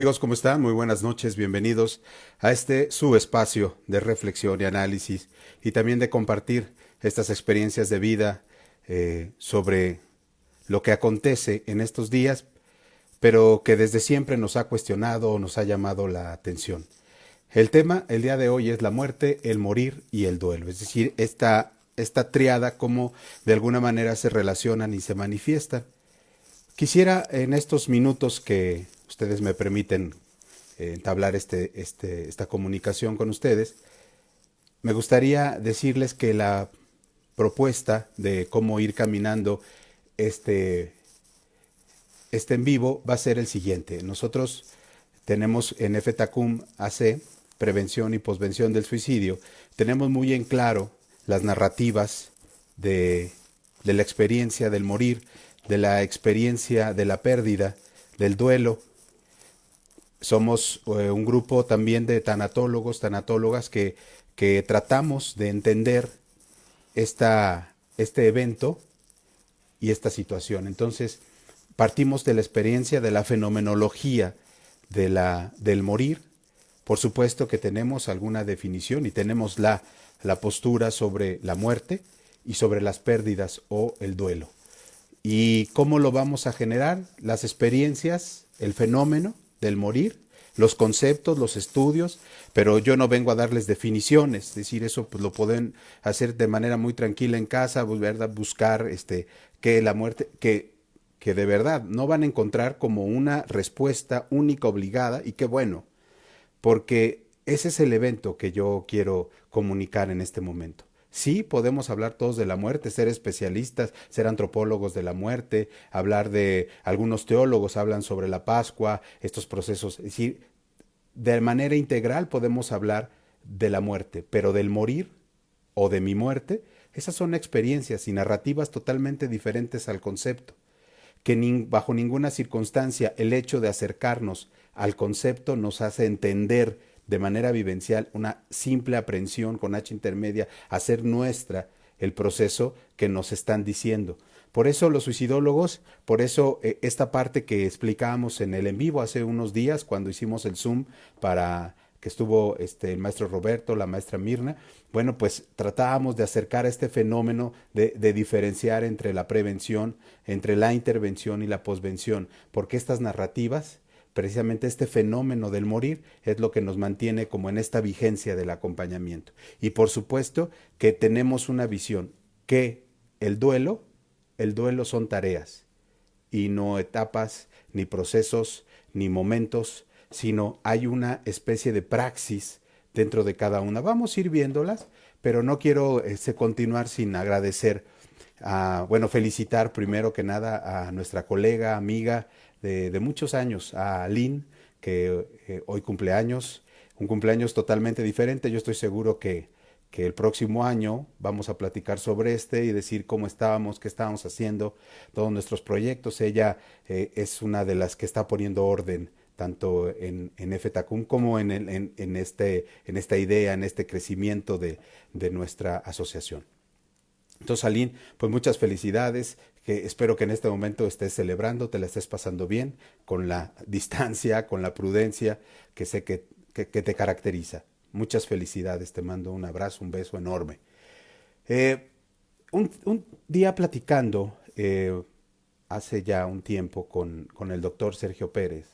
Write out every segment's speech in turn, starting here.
Amigos, ¿cómo están? Muy buenas noches, bienvenidos a este su espacio de reflexión y análisis y también de compartir estas experiencias de vida sobre lo que acontece en estos días, pero que desde siempre nos ha cuestionado o nos ha llamado la atención. El tema el día de hoy es la muerte, el morir y el duelo, es decir, esta triada, cómo de alguna manera se relacionan y se manifiestan. Quisiera en estos minutos que ustedes me permiten entablar esta comunicación con ustedes, me gustaría decirles que la propuesta de cómo ir caminando este, este en vivo va a ser el siguiente. Nosotros tenemos en FETACUM AC, Prevención y Posvención del Suicidio, tenemos muy en claro las narrativas de, de la experiencia del morir, de la experiencia de la pérdida, del duelo. Somos un grupo también de tanatólogos, tanatólogas que tratamos de entender este evento y esta situación. Entonces, partimos de la experiencia de la fenomenología del morir. Por supuesto que tenemos alguna definición y tenemos la postura sobre la muerte y sobre las pérdidas o el duelo. ¿Y cómo lo vamos a generar? Las experiencias, el fenómeno del morir, los conceptos, los estudios, pero yo no vengo a darles definiciones, es decir, eso pues lo pueden hacer de manera muy tranquila en casa, ¿verdad? Buscar que la muerte, que de verdad no van a encontrar como una respuesta única, obligada, y qué bueno, porque ese es el evento que yo quiero comunicar en este momento. Sí, podemos hablar todos de la muerte, ser especialistas, ser antropólogos de la muerte, hablar de algunos teólogos hablan sobre la Pascua, estos procesos, es decir, de manera integral podemos hablar de la muerte, pero del morir o de mi muerte, esas son experiencias y narrativas totalmente diferentes al concepto, que bajo ninguna circunstancia el hecho de acercarnos al concepto nos hace entender de manera vivencial una simple aprehensión con H intermedia, hacer nuestra el proceso que nos están diciendo. Por eso los suicidólogos, por eso esta parte que explicábamos en el en vivo hace unos días cuando hicimos el Zoom para que estuvo el maestro Roberto, la maestra Mirna, bueno, pues tratábamos de acercar este fenómeno de diferenciar entre la prevención, entre la intervención y la posvención, porque estas narrativas, precisamente este fenómeno del morir, es lo que nos mantiene como en esta vigencia del acompañamiento. Y por supuesto que tenemos una visión que el duelo son tareas y no etapas, ni procesos, ni momentos, sino hay una especie de praxis dentro de cada una. Vamos a ir viéndolas, pero no quiero continuar sin agradecer, bueno, felicitar primero que nada a nuestra colega, amiga de muchos años, a Lynn, que hoy cumpleaños, un cumpleaños totalmente diferente. Yo estoy seguro que el próximo año vamos a platicar sobre y decir cómo estábamos, qué estábamos haciendo, todos nuestros proyectos. Ella es una de las que está poniendo orden tanto en FETACUM como en esta idea, en este crecimiento de nuestra asociación. Entonces, Aline, pues muchas felicidades, que espero que en este momento estés celebrando, te la estés pasando bien, con la distancia, con la prudencia que sé que te caracteriza. Muchas felicidades, te mando un abrazo, un beso enorme. Eh, un día platicando, hace ya un tiempo, con el doctor Sergio Pérez,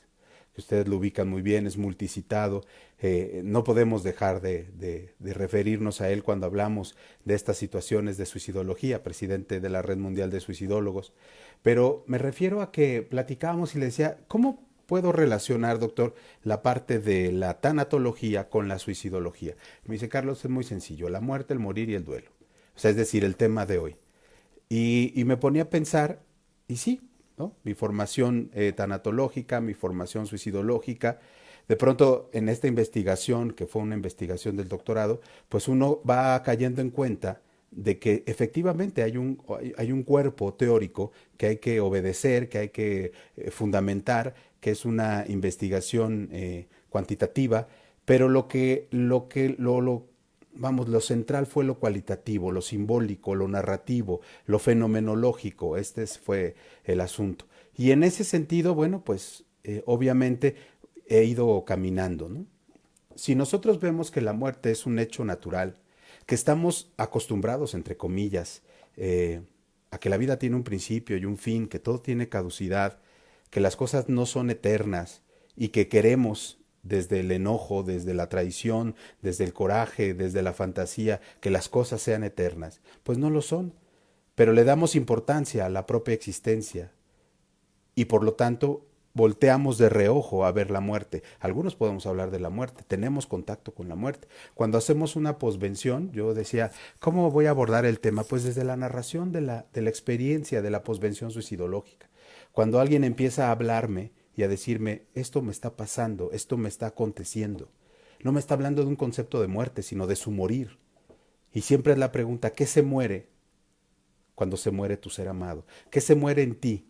que ustedes lo ubican muy bien, es multicitado, no podemos dejar de referirnos a él cuando hablamos de estas situaciones de suicidología, presidente de la Red Mundial de Suicidólogos, pero me refiero a que platicábamos y le decía, ¿cómo puedo relacionar, doctor, la parte de la tanatología con la suicidología? Me dice, Carlos, es muy sencillo, la muerte, el morir y el duelo. O sea, es decir, el tema de hoy. Y me ponía a pensar, y sí, ¿no? Mi formación tanatológica, mi formación suicidológica, de pronto en esta investigación, que fue una investigación del doctorado, pues uno va cayendo en cuenta de que efectivamente hay un cuerpo teórico que hay que obedecer, que hay que fundamentar, que es una investigación cuantitativa, pero vamos, lo central fue lo cualitativo, lo simbólico, lo narrativo, lo fenomenológico. Fue el asunto. Y en ese sentido, bueno, pues obviamente he ido caminando, ¿no? Si nosotros vemos que la muerte es un hecho natural, que estamos acostumbrados, entre comillas, a que la vida tiene un principio y un fin, que todo tiene caducidad, que las cosas no son eternas y que queremos desde el enojo, desde la traición, desde el coraje, desde la fantasía, que las cosas sean eternas, pues no lo son, pero le damos importancia a la propia existencia y por lo tanto volteamos de reojo a ver la muerte. Algunos podemos hablar de la muerte, tenemos contacto con la muerte. Cuando hacemos una posvención, yo decía, ¿cómo voy a abordar el tema? Pues desde la narración de la experiencia de la posvención suicidológica. Cuando alguien empieza a hablarme y a decirme, esto me está pasando, esto me está aconteciendo, no me está hablando de un concepto de muerte, sino de su morir. Y siempre es la pregunta, ¿qué se muere cuando se muere tu ser amado? ¿Qué se muere en ti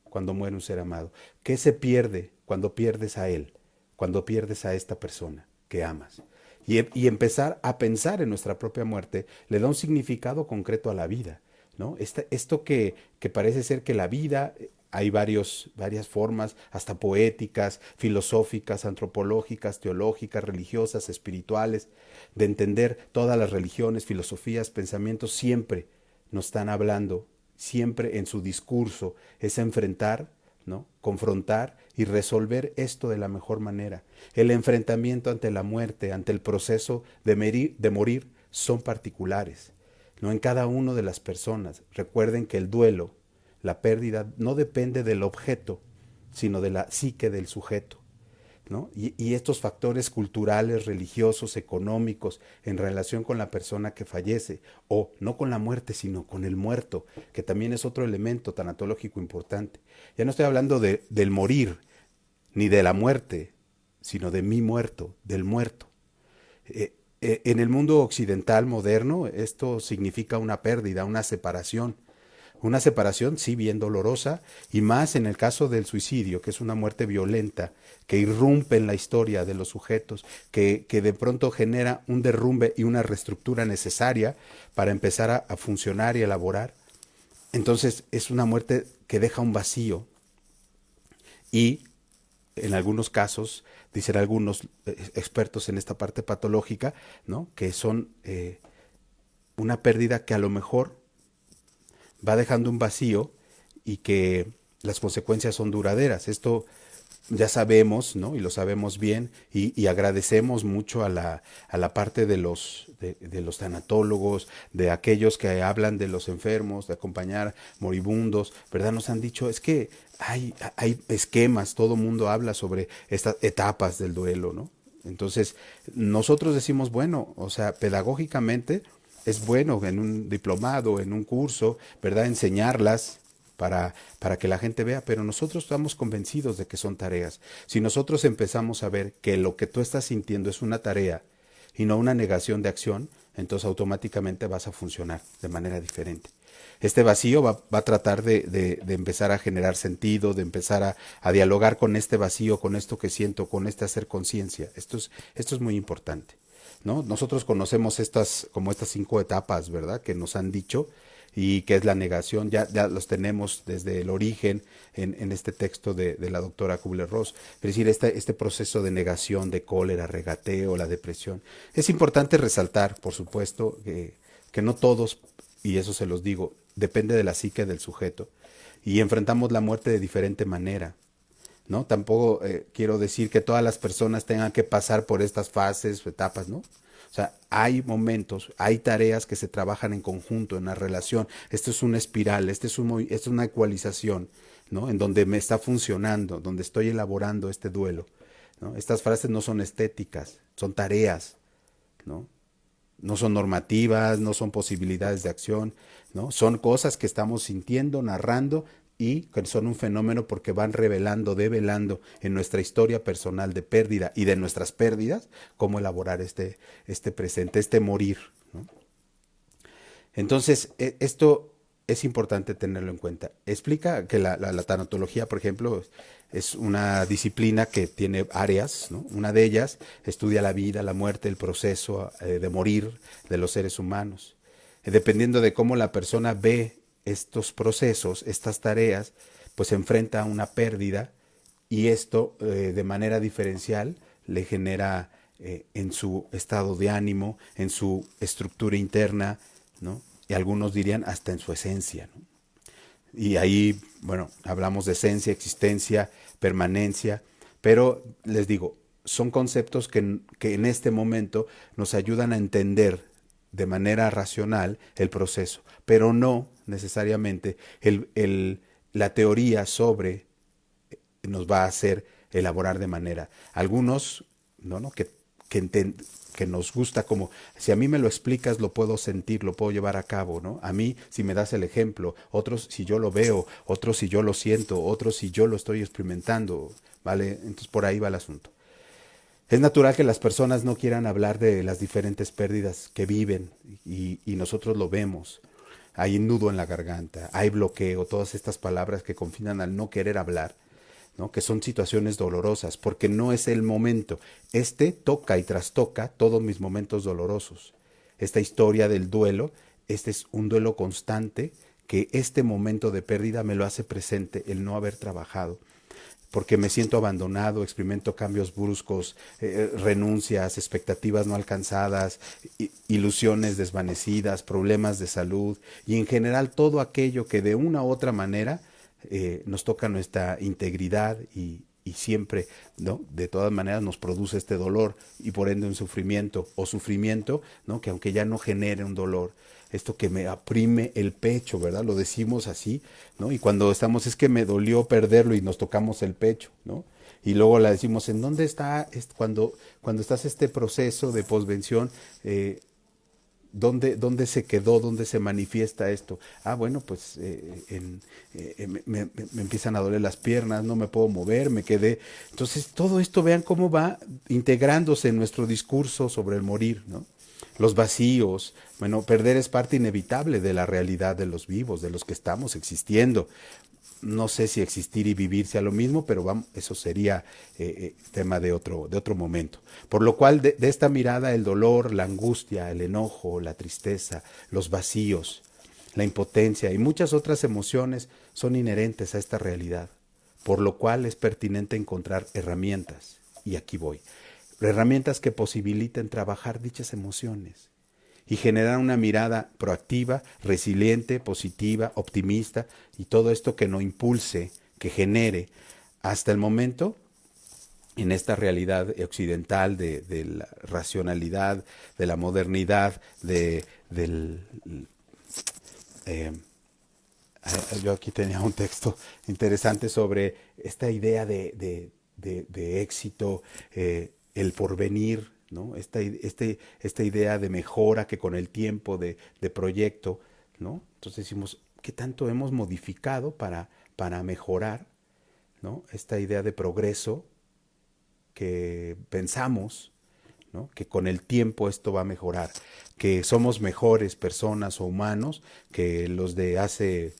cuando muere un ser amado? ¿Qué se pierde cuando pierdes a él? Cuando pierdes a esta persona que amas. Y empezar a pensar en nuestra propia muerte le da un significado concreto a la vida, ¿no? Esto que parece ser que la vida, hay varias formas, hasta poéticas, filosóficas, antropológicas, teológicas, religiosas, espirituales, de entender todas las religiones, filosofías, pensamientos, siempre nos están hablando, siempre en su discurso, es enfrentar, ¿no? Confrontar y resolver esto de la mejor manera. El enfrentamiento ante la muerte, ante el proceso de morir, son particulares, no en cada una de las personas. Recuerden que el duelo, la pérdida, no depende del objeto, sino de la psique del sujeto, ¿no? Y estos factores culturales, religiosos, económicos, en relación con la persona que fallece, o no con la muerte, sino con el muerto, que también es otro elemento tanatológico importante. Ya no estoy hablando del morir, ni de la muerte, sino de mi muerto, del muerto. En el mundo occidental moderno, esto significa una pérdida, una separación. Una separación, sí, bien dolorosa, y más en el caso del suicidio, que es una muerte violenta, que irrumpe en la historia de los sujetos, que de pronto genera un derrumbe y una reestructura necesaria para empezar a funcionar y elaborar. Entonces es una muerte que deja un vacío y en algunos casos, dicen algunos expertos en esta parte patológica, ¿no? Que son una pérdida que a lo mejor va dejando un vacío y que las consecuencias son duraderas. Esto ya sabemos, ¿no? Y lo sabemos bien, y agradecemos mucho a la parte de los tanatólogos, de aquellos que hablan de los enfermos, de acompañar moribundos, ¿verdad? Nos han dicho, es que hay esquemas, todo mundo habla sobre estas etapas del duelo, ¿no? Entonces, nosotros decimos, bueno, o sea, pedagógicamente es bueno en un diplomado, en un curso, ¿verdad? Enseñarlas para que la gente vea, pero nosotros estamos convencidos de que son tareas. Si nosotros empezamos a ver que lo que tú estás sintiendo es una tarea y no una negación de acción, entonces automáticamente vas a funcionar de manera diferente. Este vacío va a tratar de empezar a generar sentido, de empezar a dialogar con este vacío, con esto que siento, con este hacer conciencia. Esto es muy importante, ¿no? Nosotros conocemos como estas 5 etapas, ¿verdad? Que nos han dicho, y que es la negación, ya los tenemos desde el origen en este texto de la doctora Kubler-Ross. Es decir, este proceso de negación, de cólera, regateo, la depresión. Es importante resaltar, por supuesto, que no todos, y eso se los digo, depende de la psique del sujeto, y enfrentamos la muerte de diferente manera, ¿no? Tampoco quiero decir que todas las personas tengan que pasar por estas fases, etapas, ¿no? O sea, hay momentos, hay tareas que se trabajan en conjunto, en la relación. Esto es una espiral, esto es una ecualización, ¿no? En donde me está funcionando, donde estoy elaborando este duelo, ¿no? Estas frases no son estéticas, son tareas, ¿no? No son normativas, no son posibilidades de acción, ¿no? Son cosas que estamos sintiendo, narrando, y que son un fenómeno porque van revelando, develando en nuestra historia personal de pérdida y de nuestras pérdidas, cómo elaborar este presente, este morir, ¿no? Entonces, esto es importante tenerlo en cuenta. Explica que la tanatología, por ejemplo, es una disciplina que tiene áreas, ¿no? Una de ellas estudia la vida, la muerte, el proceso de morir de los seres humanos. Dependiendo de cómo la persona ve estos procesos, estas tareas, pues se enfrenta a una pérdida y esto de manera diferencial le genera en su estado de ánimo, en su estructura interna, ¿no? Y algunos dirían hasta en su esencia, ¿no? Y ahí, bueno, hablamos de esencia, existencia, permanencia, pero les digo, son conceptos que en este momento nos ayudan a entender de manera racional el proceso, pero no necesariamente la teoría sobre nos va a hacer elaborar de manera. Algunos, ¿no? Que, que nos gusta como, si a mí me lo explicas, lo puedo sentir, lo puedo llevar a cabo, ¿no? A mí, si me das el ejemplo, otros si yo lo veo, otros si yo lo siento, otros si yo lo estoy experimentando, ¿vale? Entonces por ahí va el asunto. Es natural que las personas no quieran hablar de las diferentes pérdidas que viven y nosotros lo vemos. Hay nudo en la garganta, hay bloqueo, todas estas palabras que confinan al no querer hablar, ¿no? Que son situaciones dolorosas, porque no es el momento. Este toca y trastoca todos mis momentos dolorosos. Esta historia del duelo, este es un duelo constante que este momento de pérdida me lo hace presente, el no haber trabajado. Porque me siento abandonado, experimento cambios bruscos, renuncias, expectativas no alcanzadas, ilusiones desvanecidas, problemas de salud y en general todo aquello que de una u otra manera nos toca nuestra integridad y siempre, ¿no? De todas maneras nos produce este dolor y por ende un sufrimiento o sufrimiento, ¿no? Que aunque ya no genere un dolor, esto que me oprime el pecho, ¿verdad? Lo decimos así, ¿no? Y cuando estamos, es que me dolió perderlo y nos tocamos el pecho, ¿no? Y luego la decimos, ¿en dónde está cuando estás este proceso de posvención? ¿Dónde se quedó? ¿Dónde se manifiesta esto? Ah, bueno, pues me empiezan a doler las piernas, no me puedo mover, me quedé. Entonces, todo esto, vean cómo va integrándose en nuestro discurso sobre el morir, ¿no? Los vacíos, bueno, perder es parte inevitable de la realidad de los vivos, de los que estamos existiendo. No sé si existir y vivir sea lo mismo, pero vamos, eso sería tema de otro momento. Por lo cual, de esta mirada, el dolor, la angustia, el enojo, la tristeza, los vacíos, la impotencia y muchas otras emociones son inherentes a esta realidad. Por lo cual es pertinente encontrar herramientas, y aquí voy, herramientas que posibiliten trabajar dichas emociones y generar una mirada proactiva, resiliente, positiva, optimista y todo esto que nos impulse, que genere hasta el momento en esta realidad occidental de la racionalidad, de la modernidad, del... Eh, yo aquí tenía un texto interesante sobre esta idea de éxito, el porvenir, ¿no? Esta idea de mejora que con el tiempo, de proyecto, ¿no? Entonces decimos, ¿qué tanto hemos modificado para mejorar, ¿no? Esta idea de progreso que pensamos, ¿no? Que con el tiempo esto va a mejorar, que somos mejores personas o humanos que los de hace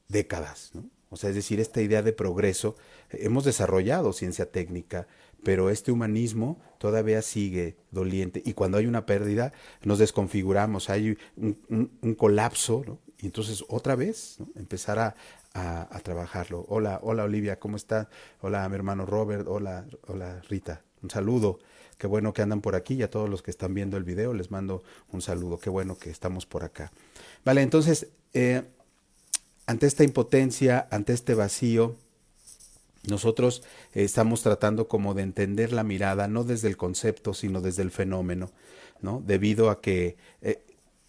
décadas, ¿no? O sea, es decir, esta idea de progreso, hemos desarrollado ciencia técnica, pero este humanismo todavía sigue doliente y cuando hay una pérdida nos desconfiguramos, hay un colapso, ¿no? Y entonces otra vez, ¿no? Empezar a trabajarlo. Hola, hola Olivia, ¿cómo estás? Hola mi hermano Robert, hola Rita, un saludo. Qué bueno que andan por aquí y a todos los que están viendo el video les mando un saludo. Qué bueno que estamos por acá. Vale, entonces, ante esta impotencia, ante este vacío, nosotros estamos tratando como de entender la mirada, no desde el concepto, sino desde el fenómeno, ¿no? Debido a que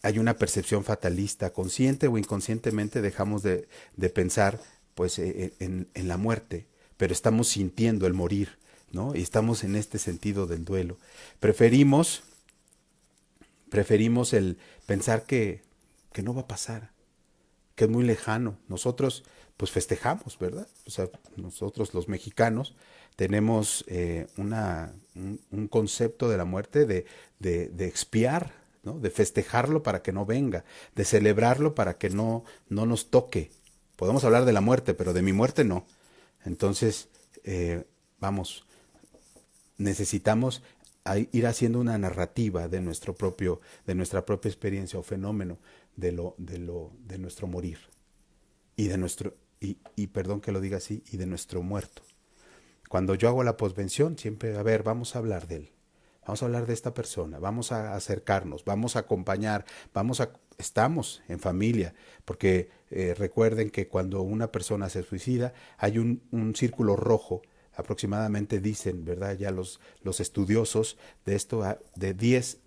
hay una percepción fatalista, consciente o inconscientemente dejamos de pensar pues, en la muerte, pero estamos sintiendo el morir, ¿no? Y estamos en este sentido del duelo. Preferimos el pensar que no va a pasar, que es muy lejano. Nosotros pues festejamos, ¿verdad? O sea, nosotros los mexicanos tenemos un concepto de la muerte de expiar, ¿no? De festejarlo para que no venga, de celebrarlo para que no nos toque. Podemos hablar de la muerte, pero de mi muerte no. Entonces, vamos, necesitamos ir haciendo una narrativa de nuestra propia experiencia o fenómeno de nuestro morir y de nuestro y perdón que lo diga así, y de nuestro muerto. Cuando yo hago la posvención, siempre, a ver, vamos a hablar de él. Vamos a hablar de esta persona, vamos a acercarnos, vamos a acompañar, estamos en familia, porque recuerden que cuando una persona se suicida hay un círculo rojo, aproximadamente dicen, ¿verdad? Ya los estudiosos de esto, de 10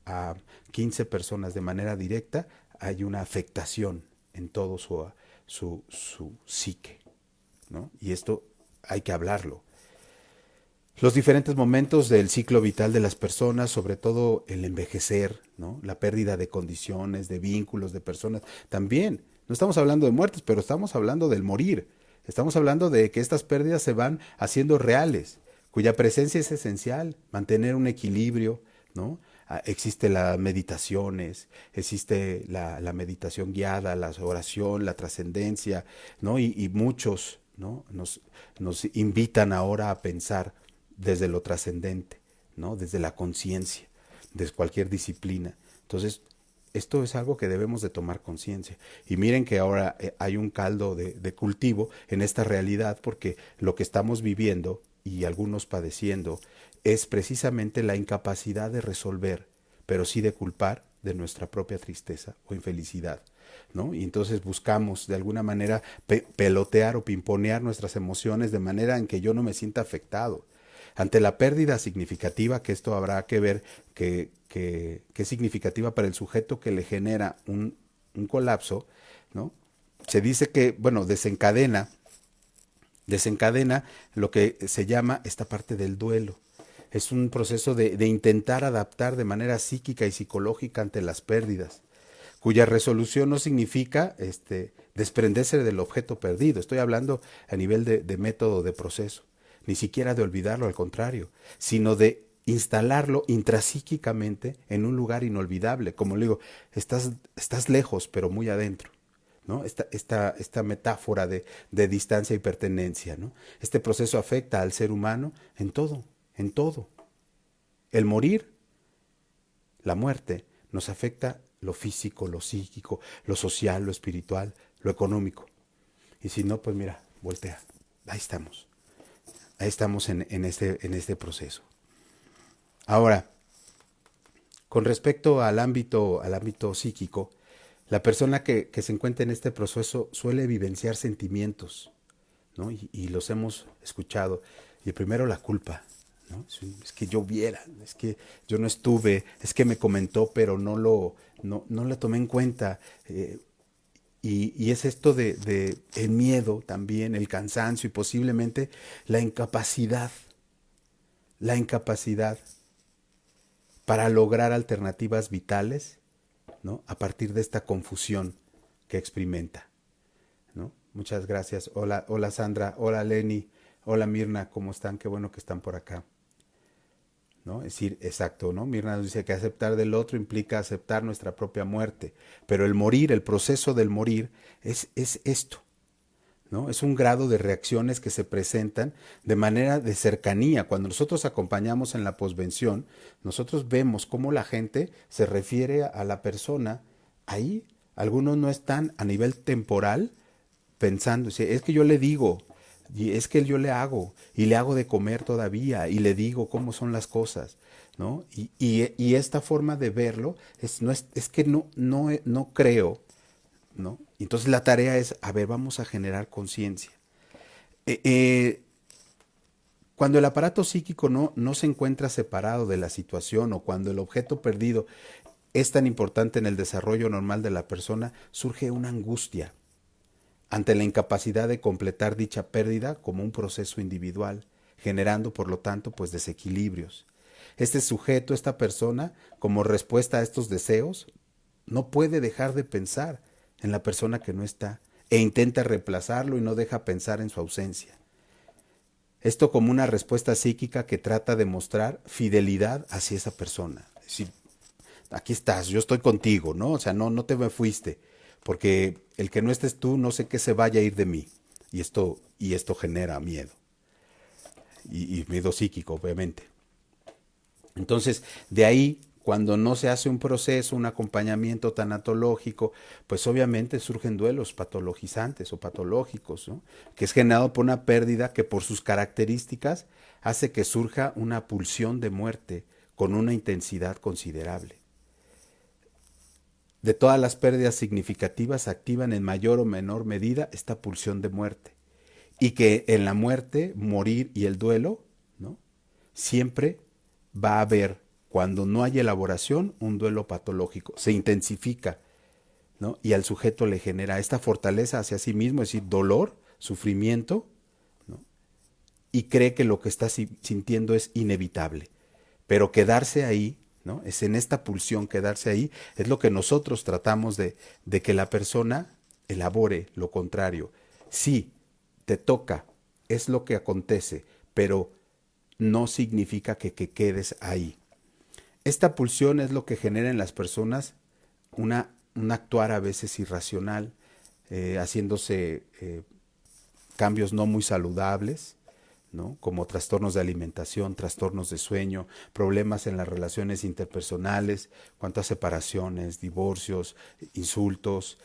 a 15 personas de manera directa, hay una afectación en todo su psique, ¿no? Y esto hay que hablarlo. Los diferentes momentos del ciclo vital de las personas, sobre todo el envejecer, ¿no? La pérdida de condiciones, de vínculos, de personas, también. No estamos hablando de muertes, pero estamos hablando del morir. Estamos hablando de que estas pérdidas se van haciendo reales, cuya presencia es esencial, mantener un equilibrio, ¿no? Existe las meditaciones, existe la meditación guiada, la oración, la trascendencia, ¿no? Y muchos, ¿no? Nos invitan ahora a pensar desde lo trascendente, ¿no? Desde la conciencia, desde cualquier disciplina. Entonces, esto es algo que debemos de tomar conciencia. Y miren que ahora hay un caldo de cultivo en esta realidad, porque lo que estamos viviendo y algunos padeciendo es precisamente la incapacidad de resolver, pero sí de culpar de nuestra propia tristeza o infelicidad, ¿no? Y entonces buscamos de alguna manera pelotear o pimponear nuestras emociones de manera en que yo no me sienta afectado. Ante la pérdida significativa, que esto habrá que ver que es significativa para el sujeto que le genera un colapso, ¿no? Se dice que, bueno, desencadena lo que se llama esta parte del duelo. Es un proceso de intentar adaptar de manera psíquica y psicológica ante las pérdidas, cuya resolución no significa desprenderse del objeto perdido. Estoy hablando a nivel de método de proceso, ni siquiera de olvidarlo, al contrario, sino de instalarlo intrapsíquicamente en un lugar inolvidable. Como le digo, estás lejos, pero muy adentro, ¿no? Esta metáfora de distancia y pertenencia, ¿no? Este proceso afecta al ser humano en todo, en todo. El morir, la muerte, nos afecta lo físico, lo psíquico, lo social, lo espiritual, lo económico. Y si no, pues mira, voltea. Ahí estamos. Ahí estamos en este proceso. Ahora, con respecto al ámbito psíquico, la persona que se encuentra en este proceso suele vivenciar sentimientos, ¿no? Y los hemos escuchado. Y primero la culpa, ¿no? Es que yo viera, es que yo no estuve, es que me comentó, pero no le tomé en cuenta. Y es esto de el miedo también, el cansancio y posiblemente la incapacidad para lograr alternativas vitales, ¿no? A partir de esta confusión que experimenta, ¿no? Muchas gracias. Hola, hola Sandra, hola Lenny, hola Mirna, ¿cómo están? Qué bueno que están por acá, ¿no? Es decir, exacto, ¿no? Mirna nos dice que aceptar del otro implica aceptar nuestra propia muerte, pero el morir, el proceso del morir, es esto, ¿no? Es un grado de reacciones que se presentan de manera de cercanía. Cuando nosotros acompañamos en la posvención, nosotros vemos cómo la gente se refiere a la persona ahí. Algunos no están a nivel temporal pensando, es que yo le digo, y es que yo le hago, y le hago de comer todavía, y le digo cómo son las cosas, ¿no? Y esta forma de verlo es que no creo, ¿no? Entonces la tarea es, a ver, vamos a generar conciencia. Eh, eh, Cuando el aparato psíquico no se encuentra separado de la situación o cuando el objeto perdido es tan importante en el desarrollo normal de la persona, surge una angustia ante la incapacidad de completar dicha pérdida como un proceso individual, generando por lo tanto pues desequilibrios. Este sujeto, esta persona, como respuesta a estos deseos, no puede dejar de pensar en la persona que no está e intenta reemplazarlo y no deja pensar en su ausencia. Esto como una respuesta psíquica que trata de mostrar fidelidad hacia esa persona. Es decir, aquí estás, yo estoy contigo, ¿no? O sea, no te me fuiste, porque el que no estés tú, no sé qué se vaya a ir de mí. Y esto genera miedo. Y miedo psíquico, obviamente. Entonces, de ahí Cuando no se hace un proceso, un acompañamiento tanatológico, pues obviamente surgen duelos patologizantes o patológicos, ¿no? Que es generado por una pérdida que por sus características hace que surja una pulsión de muerte con una intensidad considerable. De todas las pérdidas significativas activan en mayor o menor medida esta pulsión de muerte. Y que en la muerte, morir y el duelo, ¿no? Siempre va a haber, cuando no hay elaboración, un duelo patológico. Se intensifica, ¿no? Y al sujeto le genera esta fortaleza hacia sí mismo, es decir, dolor, sufrimiento, ¿no? Y cree que lo que está sintiendo es inevitable. Pero quedarse ahí, ¿no? Es en esta pulsión, quedarse ahí, es lo que nosotros tratamos de que la persona elabore lo contrario. Sí, te toca, es lo que acontece, pero no significa que quedes ahí. Esta pulsión es lo que genera en las personas un actuar a veces irracional, haciéndose cambios no muy saludables, ¿no? Como trastornos de alimentación, trastornos de sueño, problemas en las relaciones interpersonales, cuantas separaciones, divorcios, insultos.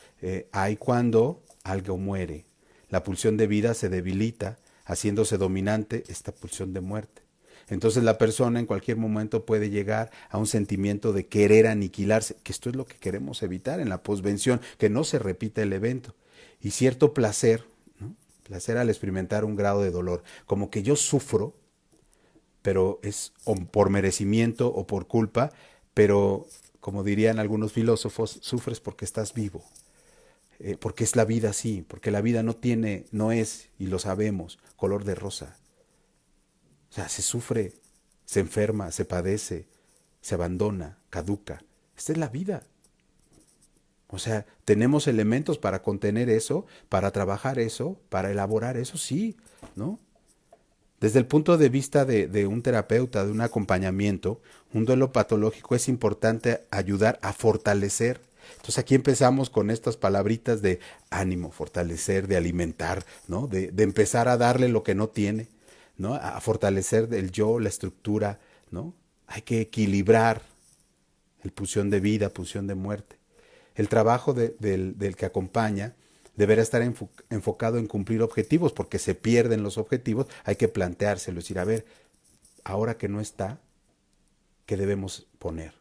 Hay cuando algo muere. La pulsión de vida se debilita, haciéndose dominante esta pulsión de muerte. Entonces la persona en cualquier momento puede llegar a un sentimiento de querer aniquilarse, que esto es lo que queremos evitar en la posvención, que no se repita el evento. Y cierto placer, ¿no? Placer al experimentar un grado de dolor, como que yo sufro, pero es o por merecimiento o por culpa, pero como dirían algunos filósofos, sufres porque estás vivo, porque es la vida así, porque la vida no es, y lo sabemos, color de rosa. O sea, se sufre, se enferma, se padece, se abandona, caduca. Esta es la vida. O sea, tenemos elementos para contener eso, para trabajar eso, para elaborar eso, sí, ¿no? Desde el punto de vista de un terapeuta, de un acompañamiento, un duelo patológico es importante ayudar a fortalecer. Entonces aquí empezamos con estas palabritas de ánimo, fortalecer, de alimentar, ¿no? De empezar a darle lo que no tiene, ¿no? A fortalecer el yo, la estructura, ¿no? Hay que equilibrar el pulsión de vida, pulsión de muerte. El trabajo del que acompaña deberá estar enfocado en cumplir objetivos, porque se pierden los objetivos, hay que planteárselo, es decir, a ver, ahora que no está, ¿qué debemos poner?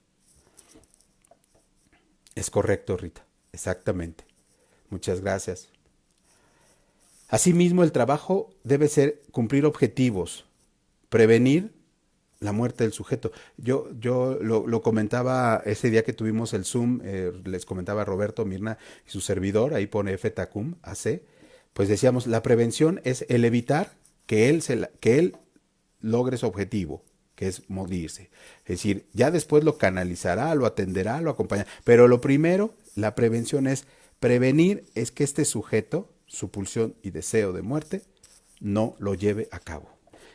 Es correcto, Rita, exactamente. Muchas gracias. Asimismo, el trabajo debe ser cumplir objetivos, prevenir la muerte del sujeto. Yo lo comentaba ese día que tuvimos el Zoom, les comentaba Roberto, Mirna y su servidor, ahí pone FTACUM, AC, pues decíamos, la prevención es el evitar que él logre su objetivo, que es morirse. Es decir, ya después lo canalizará, lo atenderá, lo acompañará. Pero lo primero, la prevención es prevenir, es que este sujeto, su pulsión y deseo de muerte, no lo lleve a cabo.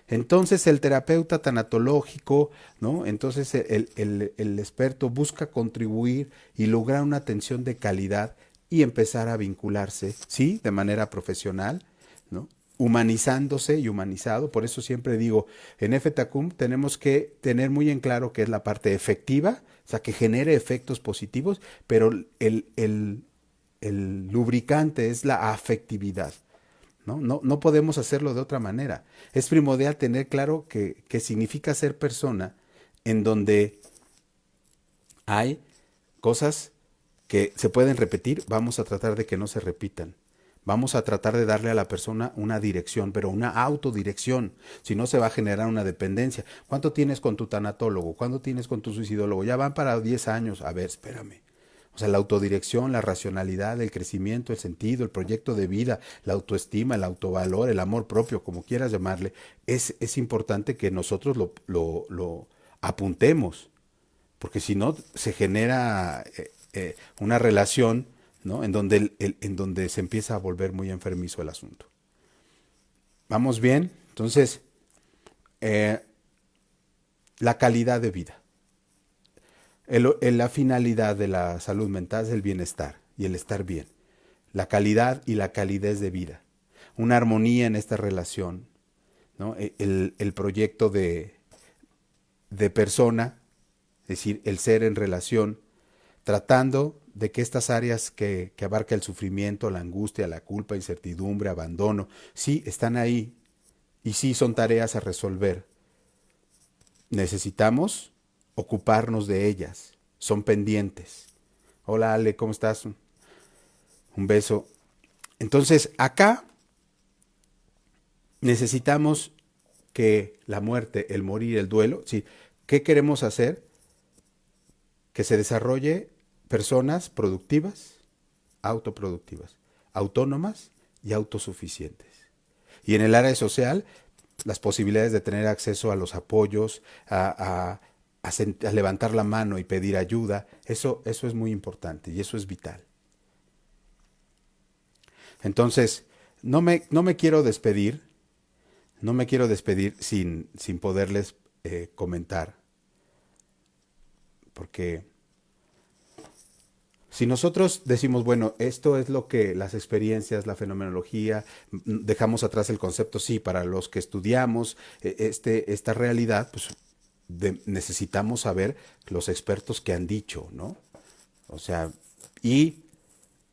Entonces el terapeuta tanatológico, ¿no? Entonces el experto busca contribuir y lograr una atención de calidad y empezar a vincularse, ¿sí? De manera profesional, ¿no? Humanizándose y humanizado. Por eso siempre digo, en FTACUM tenemos que tener muy en claro que es la parte efectiva, o sea, que genere efectos positivos, pero el lubricante es la afectividad. No podemos hacerlo de otra manera. Es primordial tener claro que significa ser persona en donde hay cosas que se pueden repetir, vamos a tratar de que no se repitan. Vamos a tratar de darle a la persona una dirección, pero una autodirección. Si no, se va a generar una dependencia. ¿Cuánto tienes con tu tanatólogo? ¿Cuánto tienes con tu suicidólogo? Ya van para 10 años. A ver, espérame. O sea, la autodirección, la racionalidad, el crecimiento, el sentido, el proyecto de vida, la autoestima, el autovalor, el amor propio, como quieras llamarle, es importante que nosotros lo apuntemos, porque si no se genera una relación, ¿no? En donde se empieza a volver muy enfermizo el asunto. ¿Vamos bien? Entonces, la calidad de vida. La finalidad de la salud mental es el bienestar y el estar bien. La calidad y la calidez de vida. Una armonía en esta relación, ¿no? El proyecto de persona es decir, el ser en relación, tratando de que estas áreas que abarca el sufrimiento, la angustia, la culpa, incertidumbre, abandono, sí están ahí y sí son tareas a resolver. Necesitamos ocuparnos de ellas, son pendientes. Hola Ale, ¿cómo estás? Un beso. Entonces, acá necesitamos que la muerte, el morir, el duelo, sí, ¿qué queremos hacer? Que se desarrolle personas productivas, autoproductivas, autónomas y autosuficientes. Y en el área social, las posibilidades de tener acceso a los apoyos, a levantar la mano y pedir ayuda, eso es muy importante y eso es vital. Entonces, no me quiero despedir, no me quiero despedir sin poderles comentar, porque si nosotros decimos, bueno, esto es lo que las experiencias, la fenomenología, dejamos atrás el concepto, sí, para los que estudiamos esta realidad, pues necesitamos saber los expertos que han dicho, ¿no? O sea, y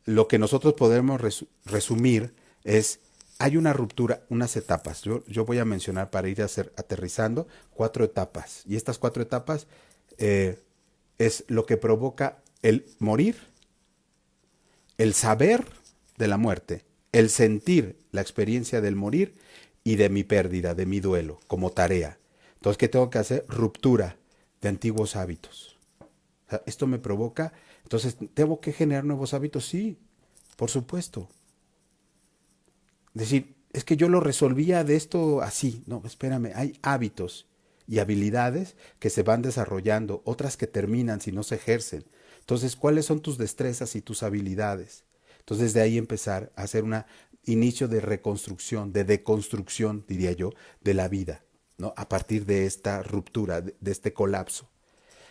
lo que nosotros podemos resumir es, hay una ruptura, unas etapas. Yo voy a mencionar para ir aterrizando 4 etapas. Y estas 4 etapas es lo que provoca el morir, el saber de la muerte, el sentir la experiencia del morir y de mi pérdida, de mi duelo, como tarea. Entonces, ¿qué tengo que hacer? Ruptura de antiguos hábitos. O sea, esto me provoca, entonces, ¿tengo que generar nuevos hábitos? Sí, por supuesto. Es decir, es que yo lo resolvía de esto así. No, espérame, hay hábitos y habilidades que se van desarrollando, otras que terminan si no se ejercen. Entonces, ¿cuáles son tus destrezas y tus habilidades? Entonces, de ahí empezar a hacer un inicio de reconstrucción, de deconstrucción, diría yo, de la vida, ¿no? A partir de esta ruptura, de este colapso.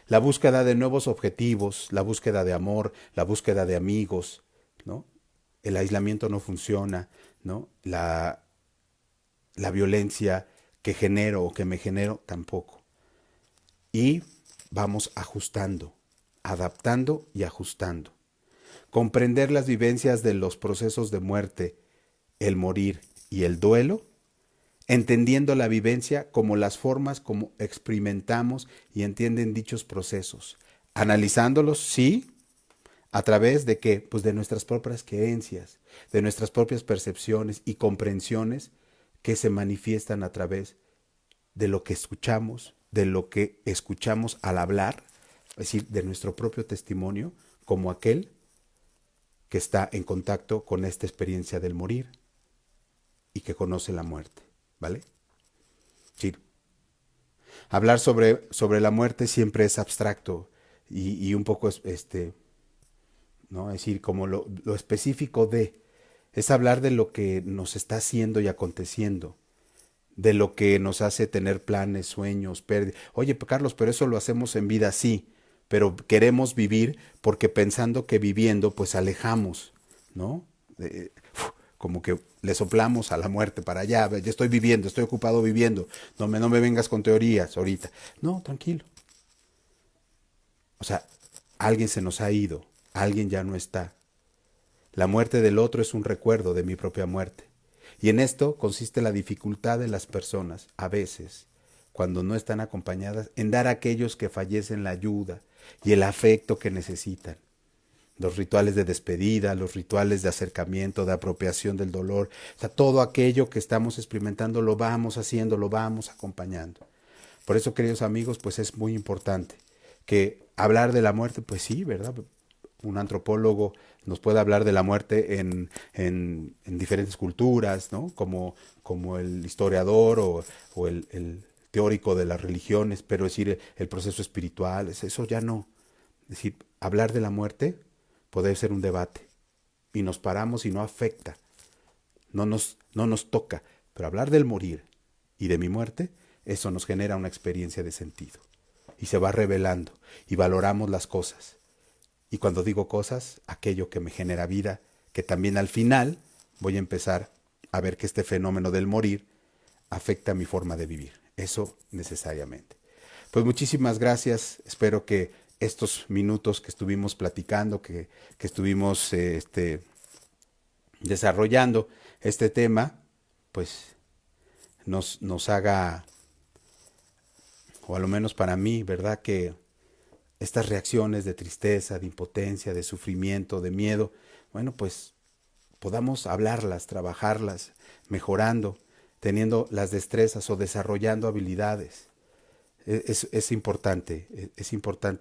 La búsqueda de nuevos objetivos, la búsqueda de amor, la búsqueda de amigos, ¿no? El aislamiento no funciona, ¿no? La violencia que genero o que me genero tampoco. Y vamos ajustando, adaptando y ajustando. Comprender las vivencias de los procesos de muerte, el morir y el duelo, entendiendo la vivencia como las formas como experimentamos y entienden dichos procesos, analizándolos, sí, a través de qué, pues de nuestras propias creencias, de nuestras propias percepciones y comprensiones que se manifiestan a través de lo que escuchamos al hablar, es decir, de nuestro propio testimonio, como aquel que está en contacto con esta experiencia del morir y que conoce la muerte, ¿vale? Sí. Hablar sobre la muerte siempre es abstracto y un poco ¿no? Es decir, como lo específico es hablar de lo que nos está haciendo y aconteciendo, de lo que nos hace tener planes, sueños, pérdidas. Oye, Carlos, pero eso lo hacemos en vida, sí, pero queremos vivir porque pensando que viviendo, pues alejamos, ¿no? Como que le soplamos a la muerte para allá, ya estoy viviendo, estoy ocupado viviendo, no me vengas con teorías ahorita. No, tranquilo. O sea, alguien se nos ha ido, alguien ya no está. La muerte del otro es un recuerdo de mi propia muerte. Y en esto consiste la dificultad de las personas, a veces, cuando no están acompañadas, en dar a aquellos que fallecen la ayuda y el afecto que necesitan. Los rituales de despedida, los rituales de acercamiento, de apropiación del dolor, o sea, todo aquello que estamos experimentando lo vamos haciendo, lo vamos acompañando. Por eso, queridos amigos, pues es muy importante que hablar de la muerte, pues sí, ¿verdad? Un antropólogo nos puede hablar de la muerte en diferentes culturas, ¿no? Como el historiador o el teórico de las religiones, pero es decir, el proceso espiritual, eso ya no. Es decir, hablar de la muerte puede ser un debate y nos paramos y no afecta, no nos toca, pero hablar del morir y de mi muerte, eso nos genera una experiencia de sentido y se va revelando y valoramos las cosas. Y cuando digo cosas, aquello que me genera vida, que también al final voy a empezar a ver que este fenómeno del morir afecta mi forma de vivir. Eso necesariamente. Pues muchísimas gracias. Espero que estos minutos que estuvimos platicando, que estuvimos desarrollando este tema, pues nos haga, o a lo menos para mí, ¿verdad? Que estas reacciones de tristeza, de impotencia, de sufrimiento, de miedo, bueno, pues podamos hablarlas, trabajarlas, mejorando, teniendo las destrezas o desarrollando habilidades. Es importante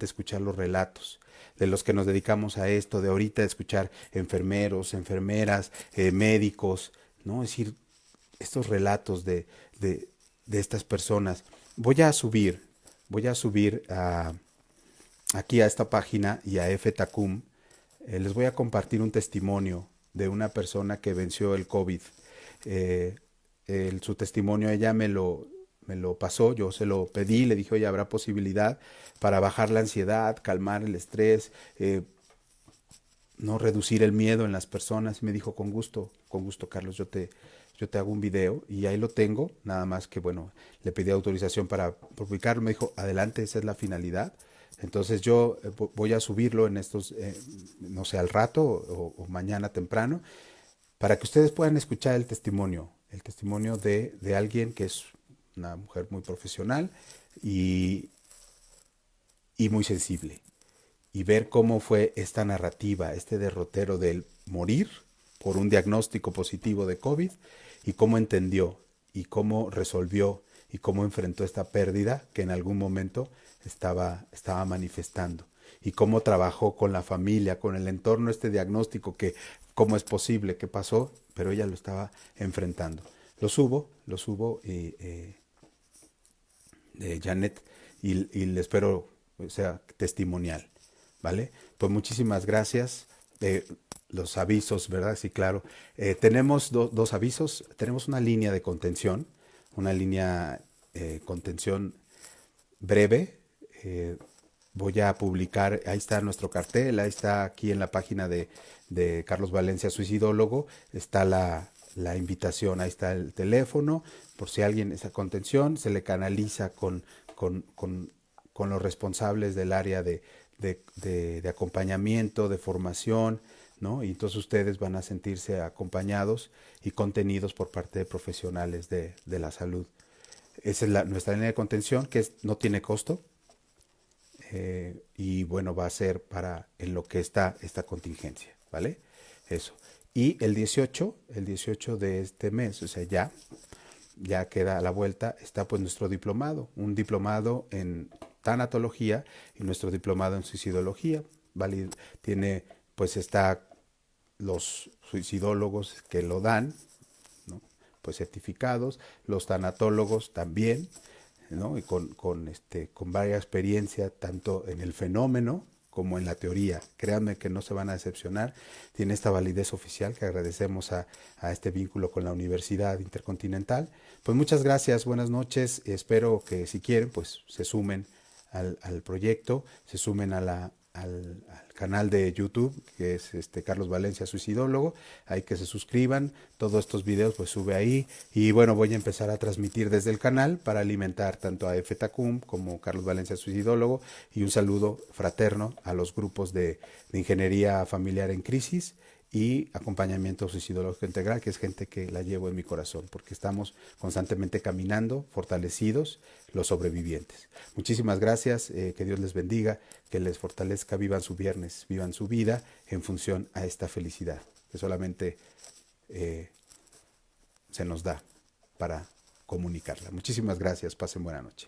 escuchar los relatos de los que nos dedicamos a esto, de ahorita escuchar enfermeros, enfermeras, médicos, ¿no? Es decir, estos relatos de estas personas. Voy a subir aquí a esta página y a FTACUM, les voy a compartir un testimonio de una persona que venció el COVID. Su testimonio ella me lo pasó, yo se lo pedí, le dije, oye, ¿habrá posibilidad para bajar la ansiedad, calmar el estrés, no reducir el miedo en las personas? Y me dijo, con gusto, Carlos, yo te hago un video y ahí lo tengo, nada más que, bueno, le pedí autorización para publicarlo, me dijo, adelante, esa es la finalidad. Entonces yo voy a subirlo en estos, no sé, al rato o mañana temprano, para que ustedes puedan escuchar el testimonio de alguien que es una mujer muy profesional y, y muy sensible, y ver cómo fue esta narrativa, este derrotero del morir por un diagnóstico positivo de COVID, y cómo entendió y cómo resolvió y cómo enfrentó esta pérdida que en algún momento estaba manifestando, y cómo trabajó con la familia, con el entorno, este diagnóstico, que cómo es posible, qué pasó, pero ella lo estaba enfrentando. Lo subo de Janet, y le espero sea testimonial, ¿vale? Pues muchísimas gracias. Los avisos, ¿verdad? Sí, claro. Tenemos dos avisos. Tenemos una línea de contención, una línea contención breve. Voy a publicar, ahí está nuestro cartel, ahí está aquí en la página de Carlos Valencia, suicidólogo, está la invitación, ahí está el teléfono, por si alguien esa contención, se le canaliza con los responsables del área de acompañamiento, de formación, ¿no? Y entonces ustedes van a sentirse acompañados y contenidos por parte de profesionales de la salud. Esa es nuestra línea de contención, que no tiene costo, y bueno, va a ser para en lo que está esta contingencia, ¿vale? Eso. Y el 18 de este mes, o sea, ya queda a la vuelta, está pues nuestro diplomado, un diplomado en tanatología y nuestro diplomado en suicidología, ¿vale? Tiene, pues está los suicidólogos que lo dan, ¿no? Pues certificados, los tanatólogos también, ¿no? Y con varias experiencia tanto en el fenómeno como en la teoría. Créanme que no se van a decepcionar. Tiene esta validez oficial que agradecemos a este vínculo con la Universidad Intercontinental. Pues muchas gracias, buenas noches. Espero que si quieren, pues se sumen al proyecto, se sumen al canal de YouTube, que es Carlos Valencia Suicidólogo, hay que se suscriban, todos estos videos pues sube ahí, y bueno, voy a empezar a transmitir desde el canal para alimentar tanto a FTACUM como Carlos Valencia Suicidólogo, y un saludo fraterno a los grupos de Ingeniería Familiar en Crisis y Acompañamiento Suicidológico Integral, que es gente que la llevo en mi corazón, porque estamos constantemente caminando, fortalecidos, los sobrevivientes. Muchísimas gracias, que Dios les bendiga, que les fortalezca, vivan su viernes, vivan su vida en función a esta felicidad, que solamente se nos da para comunicarla. Muchísimas gracias, pasen buena noche.